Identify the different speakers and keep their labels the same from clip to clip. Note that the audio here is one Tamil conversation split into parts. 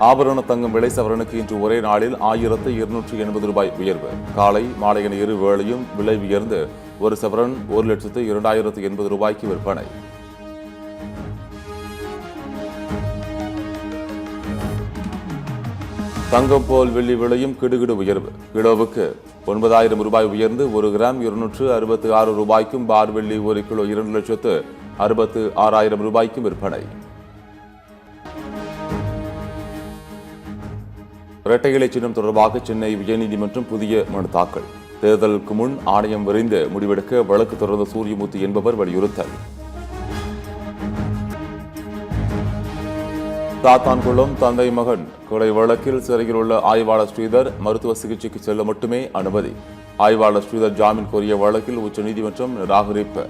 Speaker 1: ஆபரண தங்கம் விலை சவரனுக்கு இன்று ஒரே நாளில் 1280 ரூபாய் உயர்வு. காலை மாலை என இரு வேளையும் விலை உயர்ந்து ஒரு சவரன் 1,02,080 ரூபாய்க்கு விற்பனை. தங்கம் போல் வெள்ளி விலையும் கிடுகிடு உயர்வு. கிலோவுக்கு 9,000 ரூபாய் உயர்ந்து 1 கிராம் 266 ரூபாய்க்கும், பார் வெள்ளி 1 கிலோ 2,66,000 ரூபாய்க்கும் விற்பனை. இரட்டை இலை சின்னம் தொடர்பாக சென்னை உயர்நீதிமன்றம் புதிய மனு தாக்கல். தேர்தலுக்கு முன் ஆணையம் விரைந்து முடிவெடுக்க வழக்கு தொடர்ந்த சூரியமூர்த்தி என்பவர் வலியுறுத்தல். சாத்தான்குளம் தந்தை மகன் கொலை வழக்கில் சிறையில் உள்ள ஆய்வாளர் ஸ்ரீதர் மருத்துவ சிகிச்சைக்கு செல்ல மட்டுமே அனுமதி. ஆய்வாளர் ஸ்ரீதர் ஜாமீன் கோரிய வழக்கில் உச்சநீதிமன்றம் நிராகரிப்பு.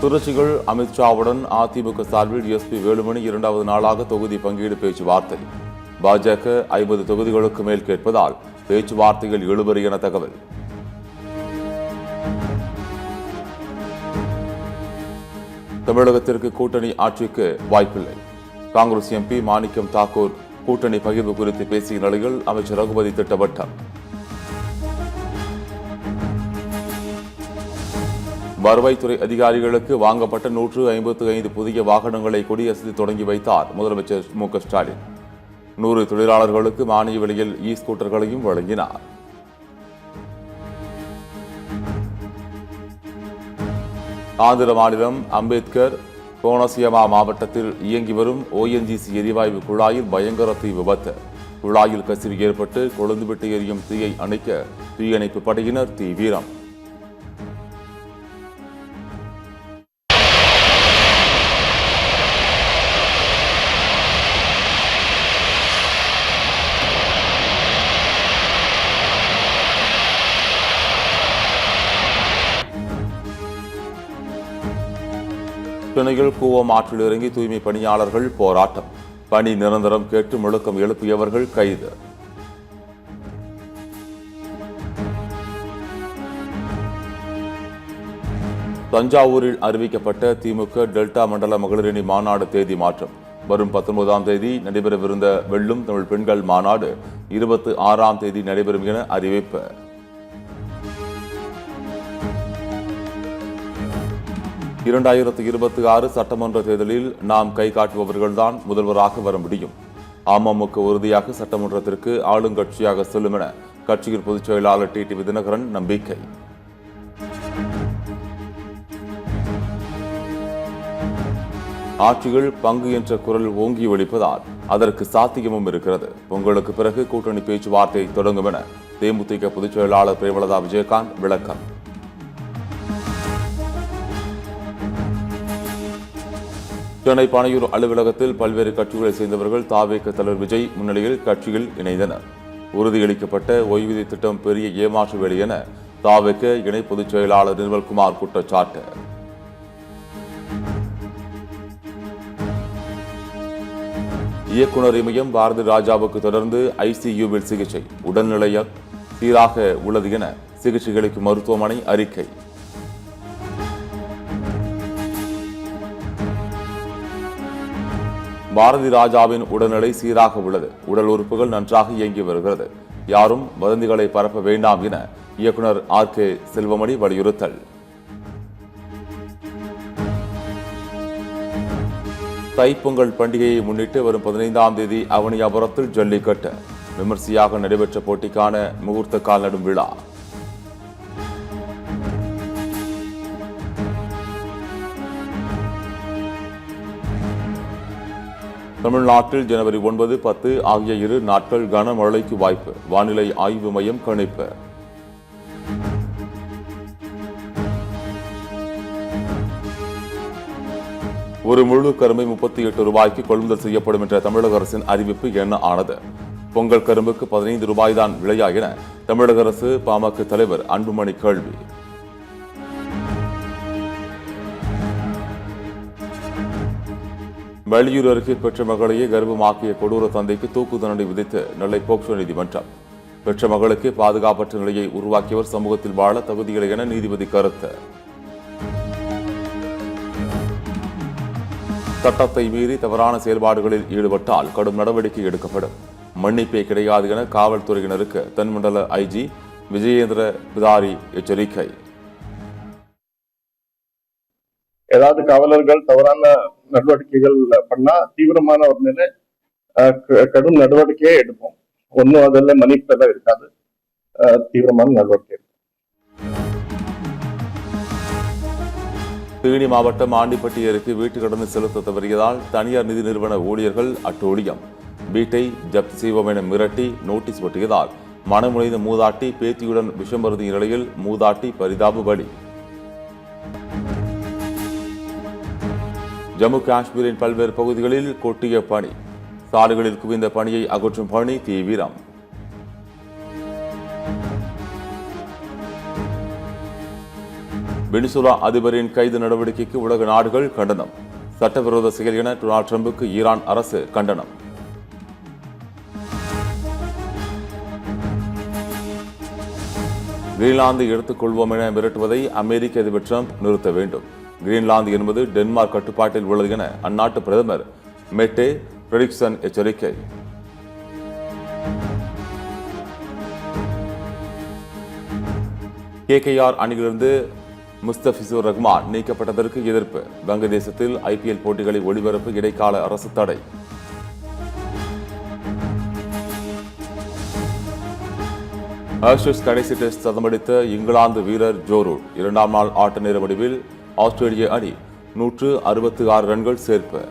Speaker 1: திருச்சிகள் அமித்ஷாவுடன் அதிமுக சார்பில் எஸ்பி வேலுமணி 2வது நாளாக தொகுதி பங்கீடு பேச்சுவார்த்தை. பாஜக 50 தொகுதிகளுக்கு மேல் கேட்பதால் பேச்சுவார்த்தைகள் இழுபறி என தகவல். தமிழகத்திற்கு கூட்டணி ஆட்சிக்கு வாய்ப்பில்லை. காங்கிரஸ் எம்பி மாணிக்கம் தாக்கூர் கூட்டணி பகிர்வு குறித்து பேசிய நிலையில் அமைச்சர் ரகுபதி திட்டவட்டம். வருவாய்த்துறை அதிகாரிகளுக்கு வாங்கப்பட்ட 155 புதிய வாகனங்களை கொடியசைத்து தொடங்கி வைத்தார் முதலமைச்சர் மு.க. ஸ்டாலின். 100 தொழிலாளர்களுக்கு மானிய விலையில் ஸ்கூட்டர்களையும் வழங்கினார். ஆந்திர மாநிலம் அம்பேத்கர் கோனசீமா மாவட்டத்தில் இயங்கி வரும் ONGC எரிவாயு குழாயில் பயங்கர தீ விபத்து. குழாயில் கசிவு ஏற்பட்டு கொழுந்துவிட்டு எரியும் தீயை அணைக்க தீயணைப்பு படையினர் தீவிரம். சென்னையில் கூவம் ஆற்றில் இறங்கி தூய்மை பணியாளர்கள் போராட்டம். பணி நிரந்தரம் கேட்டு முழக்கம் எழுப்பியவர்கள் கைது. தஞ்சாவூரில் அறிவிக்கப்பட்ட திமுக டெல்டா மண்டல மகளிரணி மாநாடு தேதி மாற்றம். வரும் 19ஆம் தேதி நடைபெறவிருந்த வெல்லும் தமிழ் பெண்கள் மாநாடு 26ஆம் தேதி நடைபெறும் என அறிவிப்பு. 2026 சட்டமன்ற தேர்தலில் நாம் கை காட்டுபவர்கள்தான் முதல்வராக வர முடியும். அமமுக உறுதியாக சட்டமன்றத்திற்கு ஆளுங்கட்சியாக செல்லும் என கட்சியின் பொதுச் செயலாளர் டிடிவி தினகரன் நம்பிக்கை. ஆட்சிகள் பங்கு என்ற குரல் ஓங்கி ஒலிப்பதால் அதற்கு சாத்தியமும் இருக்கிறது. பொங்கலுக்கு பிறகு கூட்டணி பேச்சுவார்த்தை தொடங்கும் என தேமுதிக பொதுச் செயலாளர் பிரேமலதா விஜயகாந்த் விளக்கம். சென்னை பனையூர் அலுவலகத்தில் பல்வேறு கட்சிகளை சேர்ந்தவர்கள் தாவேக தலைவர் விஜய் முன்னிலையில் கட்சியில் இணைந்தனர். உறுதியளிக்கப்பட்ட ஓய்வூதிய திட்டம் பெரிய ஏமாற்று வேலை என தாவேக இணை பொதுச் செயலாளர் நிர்மல்குமார் குற்றச்சாட்டு. இயக்குநர் இமயம் பாரதி ராஜாவுக்கு தொடர்ந்து ICUவில் சிகிச்சை. உடல்நிலை சீராக உள்ளது என சிகிச்சைகளுக்கு மருத்துவமனை அறிக்கை. பாரதி ராஜாவின் உடல்நிலை சீராக உள்ளது. உடல் உறுப்புகள் நன்றாக இயங்கி வருகிறது. யாரும் வதந்திகளை பரப்ப வேண்டாம் என இயக்குநர் RK செல்வமணி வலியுறுத்தல். தைப்பொங்கல் பண்டிகையை முன்னிட்டு வரும் 15ஆம் தேதி அவனியாபுரத்தில் ஜல்லிக்கட்டு. விமர்சையாக நடைபெற்ற போட்டிக்கான முகூர்த்த கால் நடும் விழா. தமிழ்நாட்டில் ஜனவரி 9, 10 ஆகிய 2 நாட்கள் கனமழைக்கு வாய்ப்பு. வானிலை ஆய்வு மையம் கணிப்பு. ஒரு முழு கரும்பை 38 ரூபாய்க்கு கொள்முதல் செய்யப்படும் என்ற தமிழக அரசின் அறிவிப்பு என்ன ஆனது? பொங்கல் கரும்புக்கு 15 ரூபாய் தான் விலையா என தமிழக அரசு பாமக தலைவர் அன்புமணி கேள்வி. வெளியூர் அருகே பெற்ற மகளையே கர்ப்பமாக்கிய கொடூர தந்தைக்கு தூக்கு தண்டனை விதித்து நெல்லை போக்சோ நீதிமன்றம். பெற்ற மகளுக்கு பாதுகாப்பற்ற நிலையை உருவாக்கியவர் சமூகத்தில் வாழ தகுதியில்லை என நீதிபதி கருத்து. சட்டத்தை மீறி தவறான செயல்பாடுகளில் ஈடுபட்டால் கடும் நடவடிக்கை எடுக்கப்படும். மன்னிப்பே கிடையாது என காவல்துறையினருக்கு தென்மண்டல ஐஜி விஜயேந்திர பிதாரி எச்சரிக்கை.
Speaker 2: ஏதாவது காவலர்கள் தவறான நடவடிக்கைகள் பண்ணா தீவிரமான ஒரு மேல கடும் நடவடிக்கையே எடுப்போம். ஒன்னும் அதில் மன்னிப்பெல்லாம் இருக்காது, தீவிரமான நடவடிக்கை.
Speaker 1: தேனி மாவட்டம் ஆண்டிப்பட்டி அருகே வீட்டு கடனை செலுத்த தவறியதால் தனியார் நிதி நிறுவன ஊழியர்கள் அட்டூழியம். வீட்டை ஜப்தி செய்வோம் என மிரட்டி நோட்டீஸ் ஒட்டியதால் மனமுனைந்த மூதாட்டி பேத்தியுடன் விஷம் அருந்திய நிலையில் மூதாட்டி பரிதாப பலி. ஜம்மு காஷ்மீரின் பல்வேறு பகுதிகளில் கொட்டிய பனி. சாலைகளில் குவிந்த பனியை அகற்றும் பணி தீவிரம். வெனிசுலா அதிபரின் கைது நடவடிக்கைக்கு உலக நாடுகள் கண்டனம். சட்டவிரோத செயல் என டொனால்ட் ட்ரம்புக்கு ஈரான் அரசு கண்டனம். கிரீன்லாந்தை எடுத்துக் கொள்வோம் என மிரட்டுவதை அமெரிக்க அதிபர் ட்ரம்ப் நிறுத்த வேண்டும். கிரீன்லாந்து என்பது டென்மார்க் கட்டுப்பாட்டில் உள்ளது என அந்நாட்டு பிரதமர் மெட்டே ஃப்ரெடிக்சன் எச்சரிக்கை. KKR அணியிலிருந்து முஸ்தபிசுர் ரஹ்மான் நீக்கப்பட்டதற்கு எதிர்ப்பு. வங்கதேசத்தில் IPL போட்டிகளை ஒளிபரப்பு இடைக்கால அரசு தடை. ஆஷஸ் கடைசி டெஸ்ட் சதமடித்த இங்கிலாந்து வீரர் ஜோ ரூட் 2ஆம் நாள் ஆட்ட நேர முடிவில் ஆஸ்திரேலிய அணி 166 ரன்கள் சேர்ப்பு.